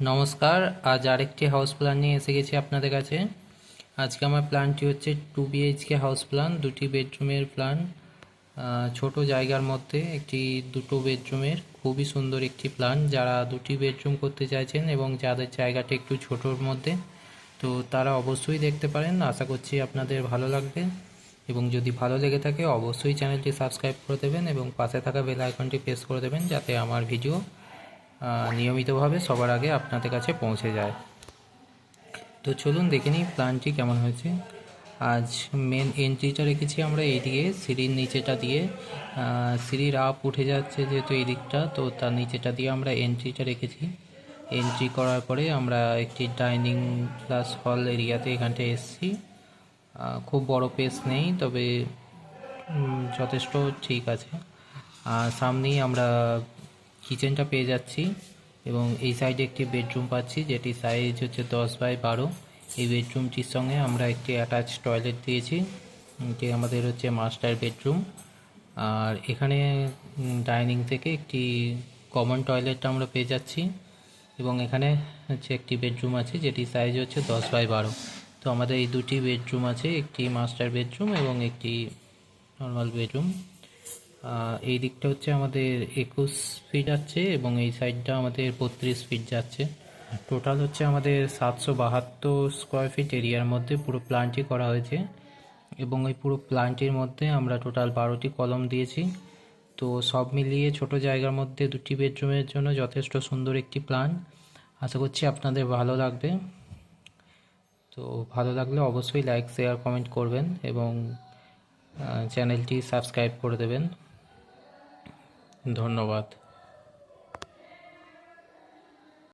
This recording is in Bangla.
নমস্কার। আজ আরেকটি হাউস প্ল্যান নিয়ে এসে গেছি আপনাদের কাছে। আজকে আমার প্ল্যানটি হচ্ছে 2 BHK হাউস প্ল্যান, 2টি বেডরুমের প্ল্যান। ছোট জায়গার মধ্যে একটি 2টো বেডরুমের খুবই সুন্দর একটি প্ল্যান। যারা 2টি বেডরুম করতে চাইছেন এবং যাদের জায়গাটা একটু ছোটোর মধ্যে, তো তারা অবশ্যই দেখতে পারেন। আশা করছি আপনাদের ভালো লাগবে, এবং যদি ভালো লেগে থাকে অবশ্যই চ্যানেলটি সাবস্ক্রাইব করে দেবেন এবং পাশে থাকা বেল আইকনটি প্রেস করে দেবেন, যাতে আমার ভিডিও নিয়মিতভাবে সবার আগে আপনাদের কাছে পৌঁছে যায়। তো চলুন দেখে নিই প্ল্যানটি কেমন হয়েছে। আজ মেন এন্ট্রিটা রেখেছি আমরা এইদিকে সিঁড়ির নিচেটা দিয়ে। সিঁড়ির আপ উঠে যাচ্ছে যেহেতু এই দিকটা, তো তার নিচেটা দিয়ে আমরা এন্ট্রিটা রেখেছি। এন্ট্রি করার পরে আমরা একটি ডাইনিং প্লাস হল এরিয়াতে এখানটায় এসেছি। খুব বড় পেস নেই, তবে যথেষ্ট ঠিক আছে। সামনেই আমরা কিচেনটা পেয়ে যাচ্ছি, এবং এই সাইডে একটি বেডরুম পাচ্ছি যেটি সাইজ হচ্ছে 10x12। এই বেডরুমটির সঙ্গে আমরা একটি অ্যাটাচ টয়লেট দিয়েছি, এটি আমাদের হচ্ছে মাস্টার বেডরুম। আর এখানে ডাইনিং থেকে একটি কমন টয়লেট আমরা পেয়ে যাচ্ছি, এবং এখানে হচ্ছে একটি বেডরুম আছে যেটি সাইজ হচ্ছে 10x12। তো আমাদের এই দুটি বেডরুম আছে, একটি মাস্টার বেডরুম এবং একটি নর্মাল বেডরুম। এই দিকটা হচ্ছে আমাদের 21 ফিট যাচ্ছে এবং এই সাইডটা আমাদের 32 ফিট যাচ্ছে। টোটাল হচ্ছে আমাদের 772 স্কোয়ার ফিট এরিয়ার মধ্যে পুরো প্ল্যানটি করা হয়েছে, এবং এই পুরো প্ল্যানটির মধ্যে আমরা টোটাল 12টি কলম দিয়েছি। তো সব মিলিয়ে ছোট জায়গার মধ্যে 2টি বেডরুমের জন্য যথেষ্ট সুন্দর একটি প্ল্যান। আশা করছি আপনাদের ভালো লাগবে। তো ভালো লাগলে অবশ্যই লাইক, শেয়ার, কমেন্ট করবেন এবং চ্যানেলটি সাবস্ক্রাইব করে দেবেন। ধন্যবাদ।